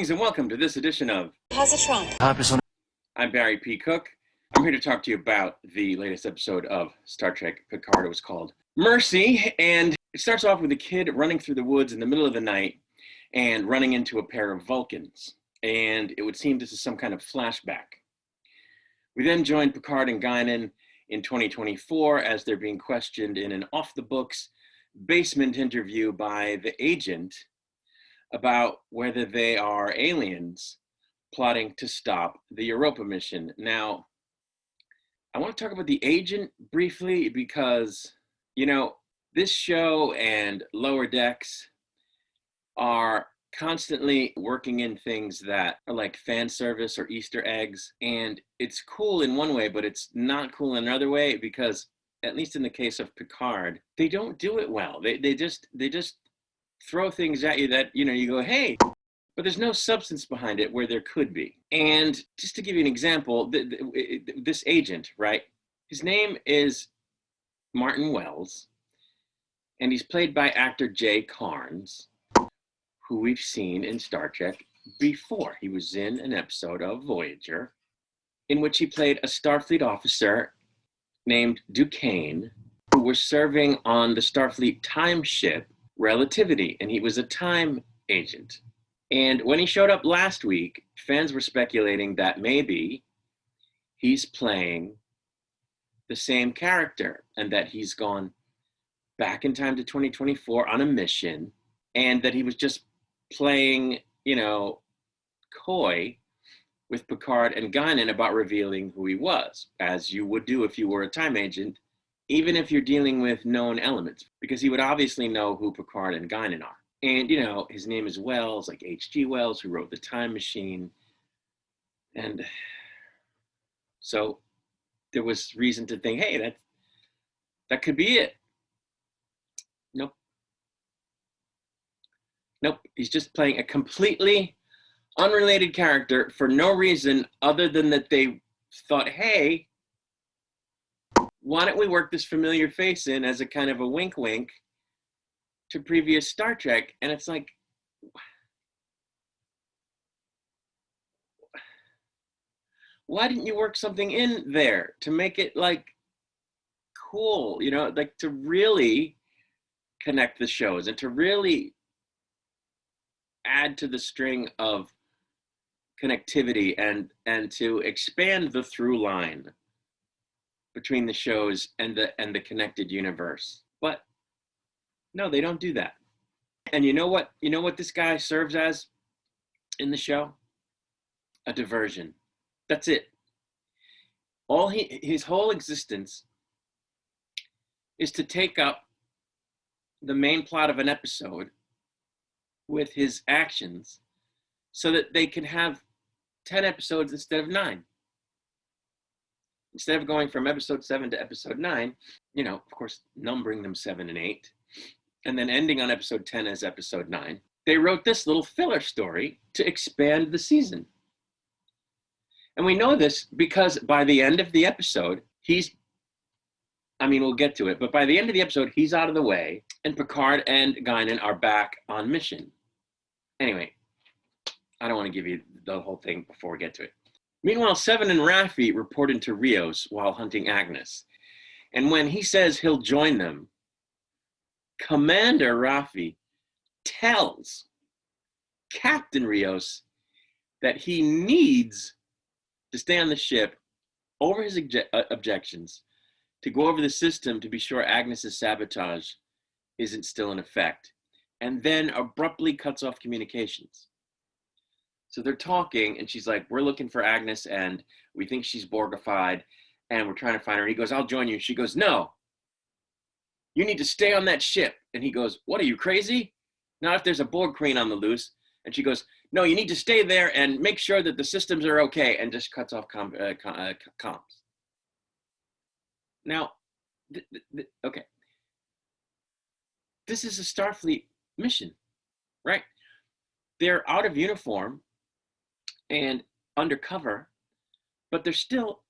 Greetings and welcome to this edition of Positron. I'm Barry P. Cook. I'm here to talk to you about the latest episode of Star Trek Picard. It was called Mercy, and it starts off with a kid running through the woods in the middle of the night and running into a pair of Vulcans. And it would seem this is some kind of flashback. We then join Picard and Guinan in 2024 as they're being questioned in an off-the-books basement interview by the agent about whether they are aliens plotting to stop the Europa mission. Now, I want to talk about the agent briefly because, you know, this show and Lower Decks are constantly working in things that are like fan service or Easter eggs. And it's cool in one way, but it's not cool in another way because, at least in the case of Picard, they don't do it well. They just throw things at you that, you know, you go, hey, but there's no substance behind it where there could be. And just to give you an example, this agent, right? His name is Martin Wells, and he's played by actor Jay Carnes, who we've seen in Star Trek before. He was in an episode of Voyager in which he played a Starfleet officer named Duquesne, who was serving on the Starfleet time ship Relativity, and he was a time agent. And when he showed up last week, fans were speculating that maybe he's playing the same character and that he's gone back in time to 2024 on a mission and that he was just playing, you know, coy with Picard and Guinan about revealing who he was, as you would do if you were a time agent, even if you're dealing with known elements, because he would obviously know who Picard and Guinan are. And, you know, his name is Wells, like H.G. Wells, who wrote The Time Machine. And so there was reason to think, hey, that could be it. Nope. He's just playing a completely unrelated character for no reason other than that they thought, hey, why don't we work this familiar face in as a kind of a wink wink to previous Star Trek? And it's like, why didn't you work something in there to make it like cool, you know, like to really connect the shows and to really add to the string of connectivity and to expand the through line between the shows and the connected universe. But no, they don't do that. And you know what this guy serves as in the show? A diversion. That's it. His whole existence is to take up the main plot of an episode with his actions so that they can have 10 episodes instead of 9. Instead of going from episode 7 to episode 9, you know, of course, numbering them 7 and 8, and then ending on episode 10 as episode 9, they wrote this little filler story to expand the season. And we know this because by the end of the episode, we'll get to it, but by the end of the episode, he's out of the way, and Picard and Guinan are back on mission. Anyway, I don't want to give you the whole thing before we get to it. Meanwhile, Seven and Raffi report into Rios while hunting Agnes. And when he says he'll join them, Commander Raffi tells Captain Rios that he needs to stay on the ship over his objections to go over the system to be sure Agnes's sabotage isn't still in effect, and then abruptly cuts off communications. So they're talking, and she's like, we're looking for Agnes, and we think she's Borgified, and we're trying to find her. And he goes, I'll join you. She goes, no, you need to stay on that ship. And he goes, what, are you crazy? Not if there's a Borg crane on the loose. And she goes, no, you need to stay there and make sure that the systems are okay, and just cuts off comms. Now, okay. This is a Starfleet mission, right? They're out of uniform and undercover, but they're still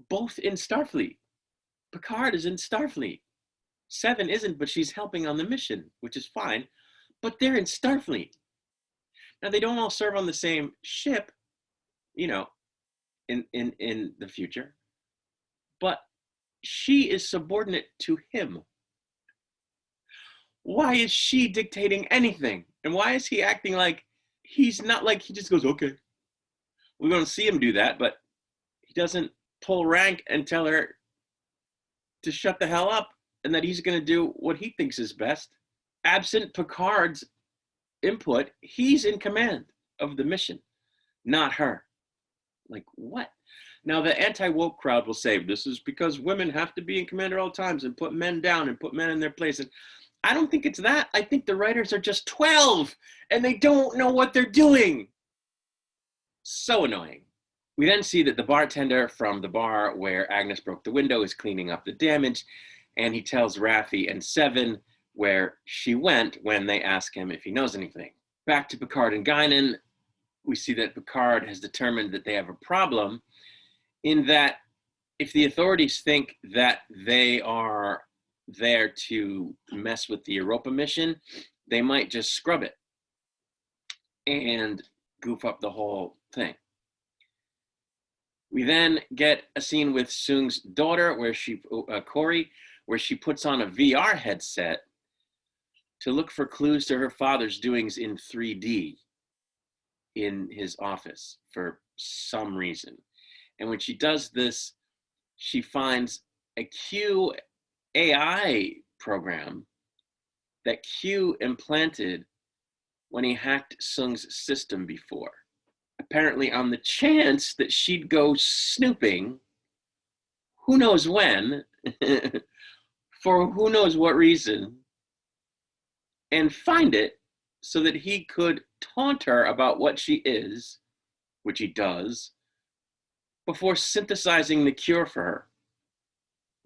both in Starfleet. Picard is in Starfleet. Seven isn't, but she's helping on the mission, which is fine, but they're in Starfleet. Now, they don't all serve on the same ship, you know, in the future, but she is subordinate to him. Why is she dictating anything? And why is he acting like he's not, like he just goes, okay. We don't see him do that, but he doesn't pull rank and tell her to shut the hell up and that he's going to do what he thinks is best. Absent Picard's input, he's in command of the mission, not her. Like, what? Now, the anti-woke crowd will say, this is because women have to be in command at all times and put men down and put men in their place. And I don't think it's that. I think the writers are just 12 and they don't know what they're doing. So annoying. We then see that the bartender from the bar where Agnes broke the window is cleaning up the damage, and he tells Raffi and Seven where she went when they ask him if he knows anything. Back to Picard and Guinan, we see that Picard has determined that they have a problem, in that if the authorities think that they are there to mess with the Europa mission, they might just scrub it and goof up the whole thing. We then get a scene with Soong's daughter, where Corey, where she puts on a VR headset to look for clues to her father's doings in 3D in his office for some reason. And when she does this, she finds a Q AI program that Q implanted when he hacked Soong's system before. Apparently on the chance that she'd go snooping, who knows when, for who knows what reason, and find it so that he could taunt her about what she is, which he does, before synthesizing the cure for her.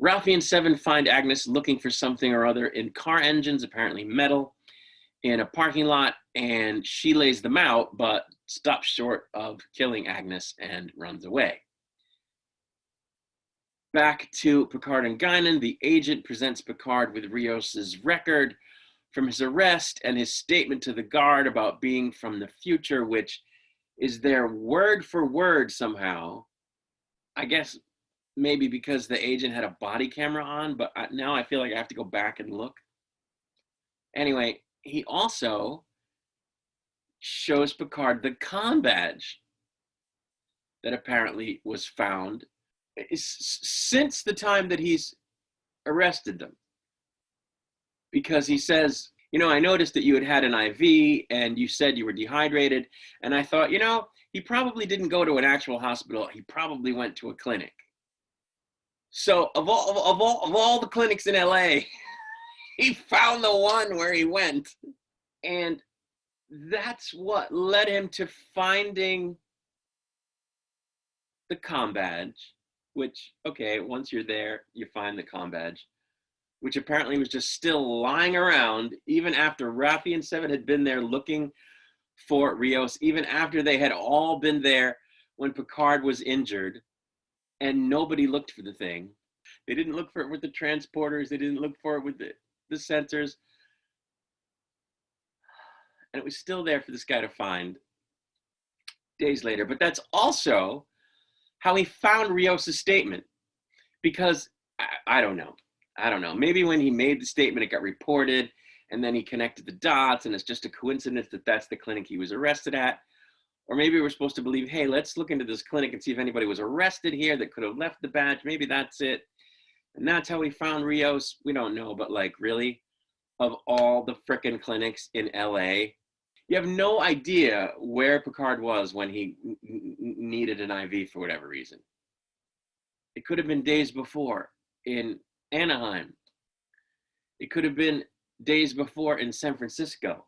Raffi and Seven find Agnes looking for something or other in car engines, apparently metal, in a parking lot, and she lays them out, but stops short of killing Agnes and runs away. Back to Picard and Guinan, the agent presents Picard with Rios's record from his arrest and his statement to the guard about being from the future, which is there word for word somehow. I guess maybe because the agent had a body camera on, but now I feel like I have to go back and look. Anyway, he also shows Picard the comm badge that apparently was found since the time that he's arrested them. Because he says, you know, I noticed that you had had an IV and you said you were dehydrated. And I thought, you know, he probably didn't go to an actual hospital. He probably went to a clinic. So of all the clinics in LA, he found the one where he went. And that's what led him to finding the comm badge, which, okay, once you're there, you find the comm badge, which apparently was just still lying around even after Raffi and Seven had been there looking for Rios, even after they had all been there when Picard was injured, and nobody looked for the thing. They didn't look for it with the transporters. They didn't look for it with the sensors. And it was still there for this guy to find days later. But that's also how he found Rios' statement. Because, I don't know. Maybe when he made the statement, it got reported, and then he connected the dots, and it's just a coincidence that that's the clinic he was arrested at. Or maybe we're supposed to believe, hey, let's look into this clinic and see if anybody was arrested here that could have left the badge. Maybe that's it. And that's how he found Rios. We don't know, but like, really? Of all the frickin' clinics in LA, you have no idea where Picard was when he needed an IV for whatever reason. It could have been days before in Anaheim. It could have been days before in San Francisco.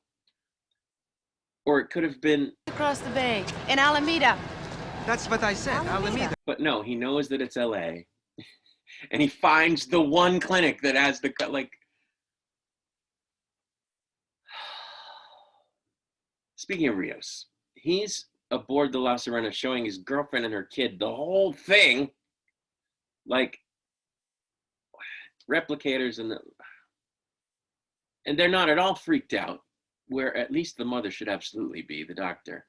Or it could have been across the bay in Alameda. That's what I said, Alameda. But no, he knows that it's LA. And he finds the one clinic that has the, like, speaking of Rios, he's aboard the La Serena showing his girlfriend and her kid the whole thing, like replicators, and they're not at all freaked out where at least the mother should absolutely be, the doctor.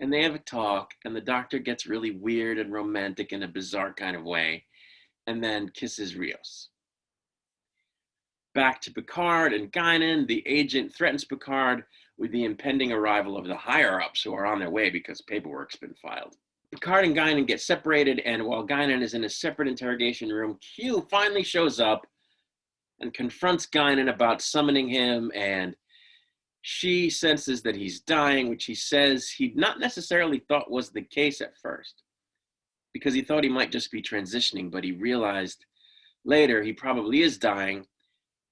And they have a talk, and the doctor gets really weird and romantic in a bizarre kind of way, and then kisses Rios. Back to Picard and Guinan, the agent threatens Picard with the impending arrival of the higher-ups who are on their way because paperwork's been filed. Picard and Guinan get separated, and while Guinan is in a separate interrogation room, Q finally shows up and confronts Guinan about summoning him, and she senses that he's dying, which he says he not necessarily thought was the case at first, because he thought he might just be transitioning, but he realized later he probably is dying,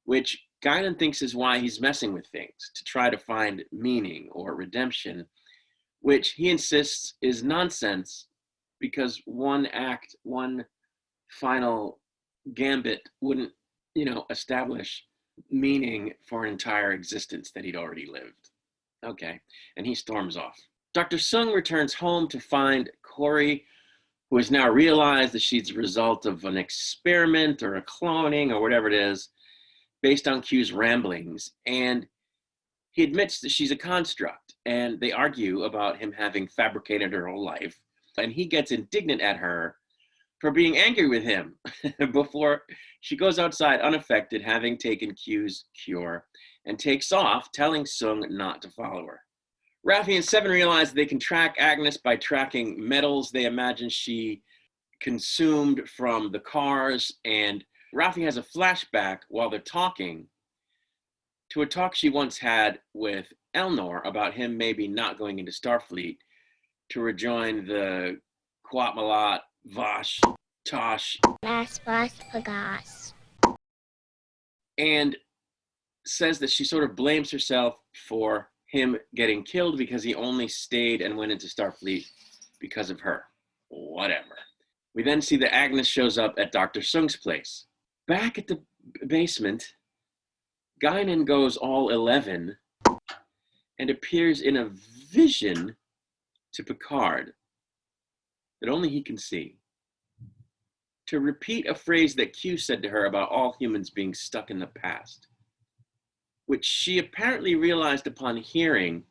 which Guinan thinks is why he's messing with things, to try to find meaning or redemption, which he insists is nonsense, because one act, one final gambit wouldn't, establish meaning for an entire existence that he'd already lived. Okay, and he storms off. Dr. Sung returns home to find Corey, who has now realized that she's the result of an experiment or a cloning or whatever it is, based on Q's ramblings, and he admits that she's a construct, and they argue about him having fabricated her whole life, and he gets indignant at her for being angry with him before she goes outside unaffected, having taken Q's cure, and takes off, telling Sung not to follow her. Raffi and Seven realize they can track Agnes by tracking metals they imagine she consumed from the cars, and Raffi has a flashback while they're talking to a talk she once had with Elnor about him maybe not going into Starfleet to rejoin the Quatmalat, Vosh, Tosh, Pagas. And says that she sort of blames herself for him getting killed because he only stayed and went into Starfleet because of her. Whatever. We then see that Agnes shows up at Dr. Sung's place. Back at the basement, Guinan goes all 11 and appears in a vision to Picard that only he can see, to repeat a phrase that Q said to her about all humans being stuck in the past, which she apparently realized upon hearing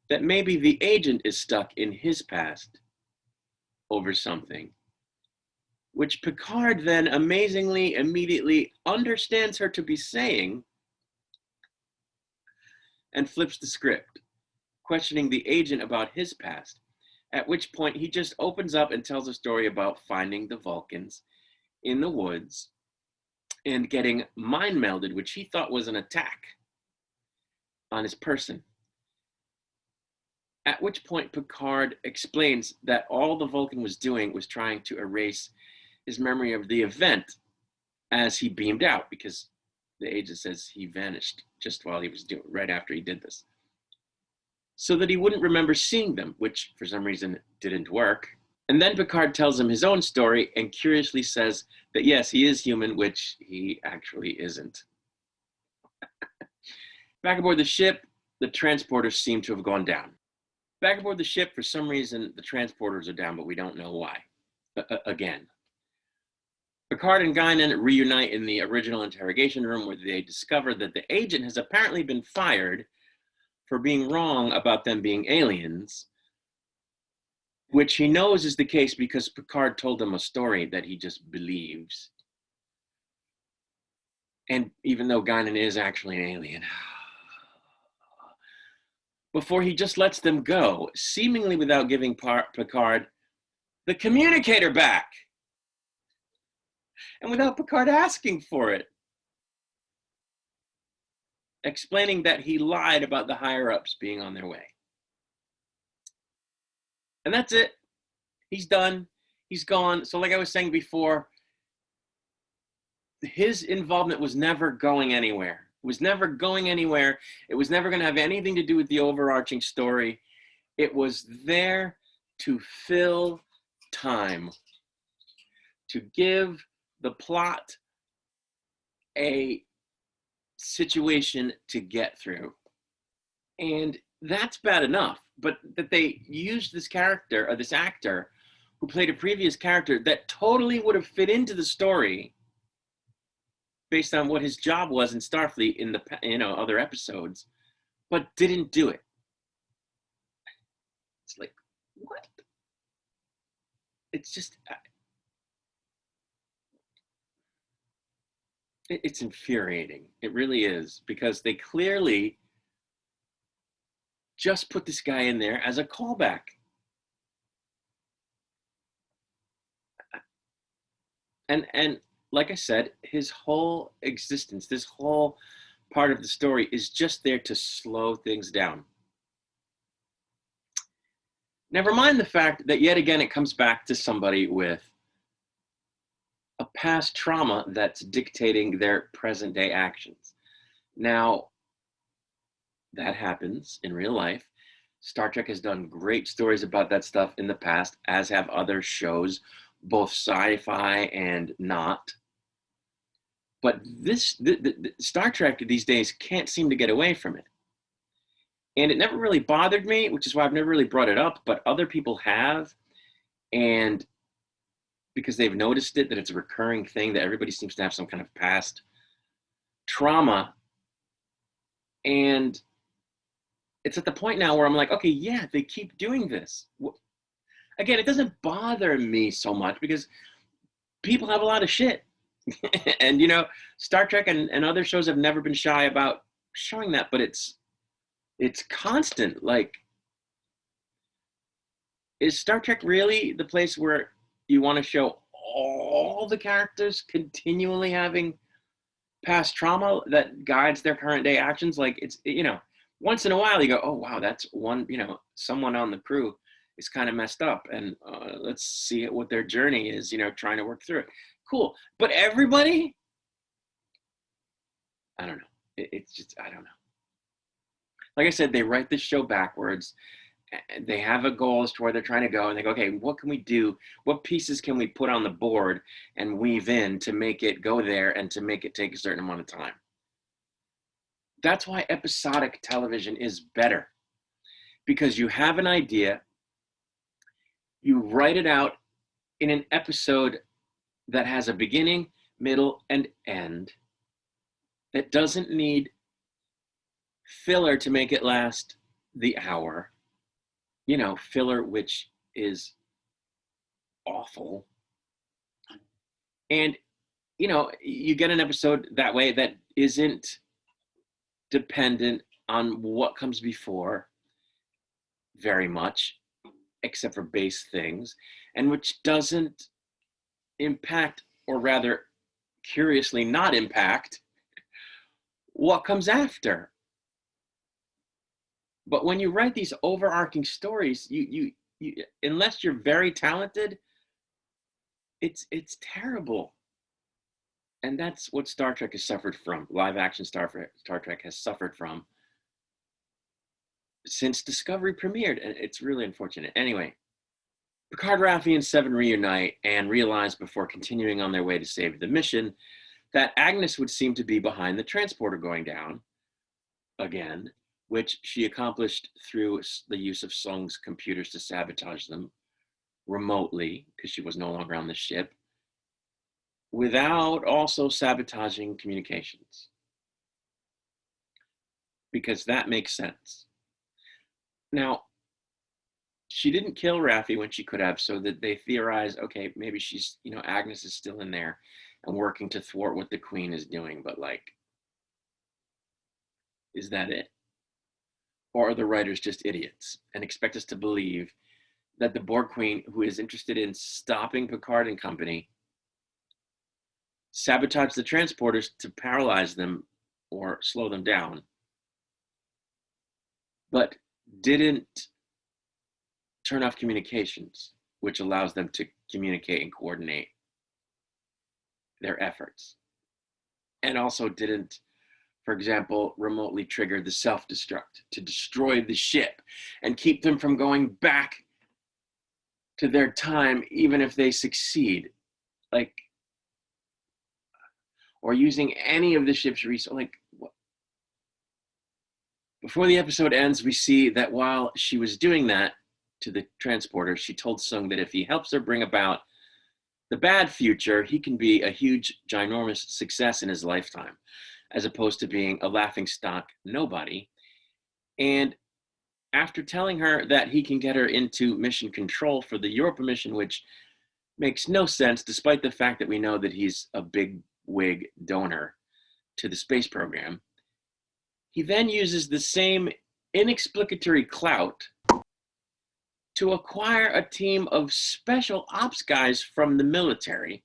that maybe the agent is stuck in his past over something, which Picard then amazingly immediately understands her to be saying and flips the script, questioning the agent about his past, at which point he just opens up and tells a story about finding the Vulcans in the woods and getting mind melded, which he thought was an attack on his person. At which point Picard explains that all the Vulcan was doing was trying to erase his memory of the event as he beamed out, because the agent says he vanished just while he was doing, right after he did this, so that he wouldn't remember seeing them, which for some reason didn't work. And then Picard tells him his own story and curiously says that yes, he is human, which he actually isn't. Back aboard the ship, the transporters seem to have gone down. Back aboard the ship, for some reason, the transporters are down, but we don't know why. Again. Picard and Guinan reunite in the original interrogation room, where they discover that the agent has apparently been fired for being wrong about them being aliens, which he knows is the case because Picard told him a story that he just believes. And even though Guinan is actually an alien, before he just lets them go, seemingly without giving Picard the communicator back, and without Picard asking for it, explaining that he lied about the higher-ups being on their way. And that's it. He's done. He's gone. So like I was saying before, his involvement was never going anywhere. It was never going anywhere. It was never going to have anything to do with the overarching story. It was there to fill time, to give the plot a situation to get through. And that's bad enough, but that they used this character, or this actor who played a previous character that totally would have fit into the story based on what his job was in Starfleet in the other episodes, but didn't do it. It's like, what? It's just, it's infuriating. It really is, because they clearly just put this guy in there as a callback. And like I said, his whole existence, this whole part of the story is just there to slow things down. Never mind the fact that yet again it comes back to somebody with a past trauma that's dictating their present day actions. Now, that happens in real life. Star Trek has done great stories about that stuff in the past, as have other shows, both sci-fi and not. But the Star Trek these days can't seem to get away from it. And it never really bothered me, which is why I've never really brought it up, but other people have. And because they've noticed it, that it's a recurring thing, that everybody seems to have some kind of past trauma. And it's at the point now where I'm like, okay, yeah, they keep doing this. Again, it doesn't bother me so much because people have a lot of shit. And, you know, Star Trek and other shows have never been shy about showing that, but it's constant. Like, is Star Trek really the place where you want to show all the characters continually having past trauma that guides their current day actions? Like, it's, you know, once in a while you go, oh, wow, that's one, you know, someone on the crew is kind of messed up, and let's see what their journey is, you know, trying to work through it. Cool. But everybody, I don't know. It's just, I don't know. Like I said, they write this show backwards. They have a goal as to where they're trying to go, and they go, okay, what can we do? What pieces can we put on the board and weave in to make it go there and to make it take a certain amount of time? That's why episodic television is better, because you have an idea, you write it out in an episode that has a beginning, middle, and end, that doesn't need filler to make it last the hour. You know, filler, which is awful. And, you know, you get an episode that way that isn't dependent on what comes before very much, except for base things, and which doesn't impact, or rather, curiously not impact, what comes after. But when you write these overarching stories, you unless you're very talented, it's terrible. And that's what Star Trek has suffered from. Live action Star Trek has suffered from since Discovery premiered, and it's really unfortunate. Anyway, Picard, Raffi, and Seven reunite and realize before continuing on their way to save the mission that Agnes would seem to be behind the transporter going down again, which she accomplished through the use of Sung's computers to sabotage them remotely, because she was no longer on the ship, without also sabotaging communications. Because that makes sense. Now, she didn't kill Raffi when she could have, so that they theorize, okay, maybe she's, you know, Agnes is still in there and working to thwart what the Queen is doing, but like, is that it? Or are the writers just idiots and expect us to believe that the Borg Queen, who is interested in stopping Picard and company, sabotaged the transporters to paralyze them or slow them down, but didn't turn off communications, which allows them to communicate and coordinate their efforts, and also didn't, for example, remotely trigger the self-destruct to destroy the ship and keep them from going back to their time, even if they succeed, like, or using any of the ship's resources. Like, what? Before the episode ends, we see that while she was doing that to the transporter, she told Sung that if he helps her bring about the bad future, he can be a huge, ginormous success in his lifetime, as opposed to being a laughingstock nobody. And after telling her that he can get her into mission control for the Europa mission, which makes no sense, despite the fact that we know that he's a big wig donor to the space program, he then uses the same inexplicatory clout to acquire a team of special ops guys from the military,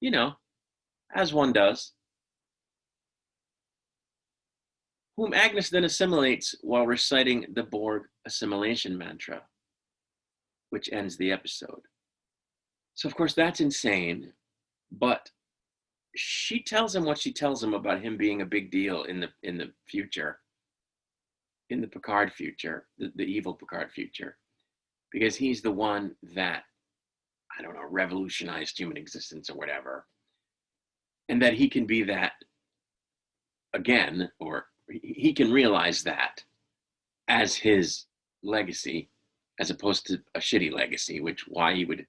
you know, as one does, whom Agnes then assimilates while reciting the Borg assimilation mantra, which ends the episode. So, of course, that's insane, but she tells him what she tells him about him being a big deal in the future, in the Picard future, the evil Picard future, because he's the one that, I don't know, revolutionized human existence or whatever, and that he can be that again, or he can realize that as his legacy, as opposed to a shitty legacy, which why he would,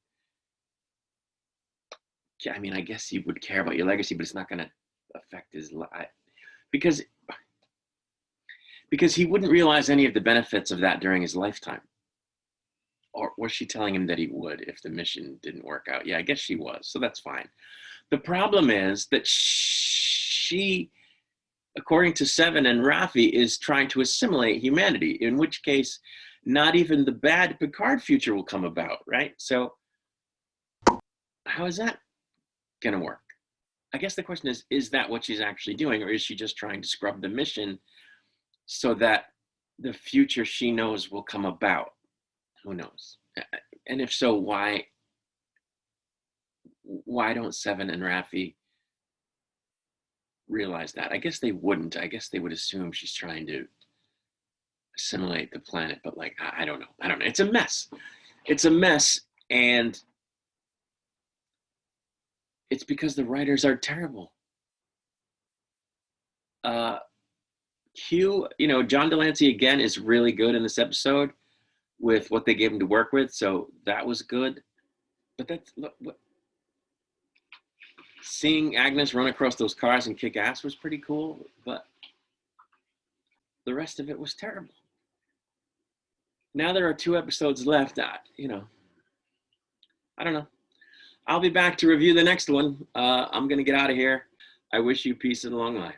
I mean, I guess he would care about your legacy, but it's not going to affect his life, because he wouldn't realize any of the benefits of that during his lifetime. Or was she telling him that he would if the mission didn't work out? Yeah, I guess she was, so that's fine. The problem is that she, according to Seven and Raffi, is trying to assimilate humanity, in which case not even the bad Picard future will come about, right? So how is that going to work? I guess the question is that what she's actually doing, or is she just trying to scrub the mission so that the future she knows will come about? Who knows? And if so, why don't Seven and Raffi realize that? I guess they wouldn't. I guess they would assume she's trying to assimilate the planet, but like, I don't know. It's a mess. It's a mess, and it's because the writers are terrible. Q, John Delancey again is really good in this episode with what they gave him to work with, so that was good. But seeing Agnes run across those cars and kick ass was pretty cool, but the rest of it was terrible. Now there are 2 episodes left. I don't know. I'll be back to review the next one. I'm going to get out of here. I wish you peace and long life.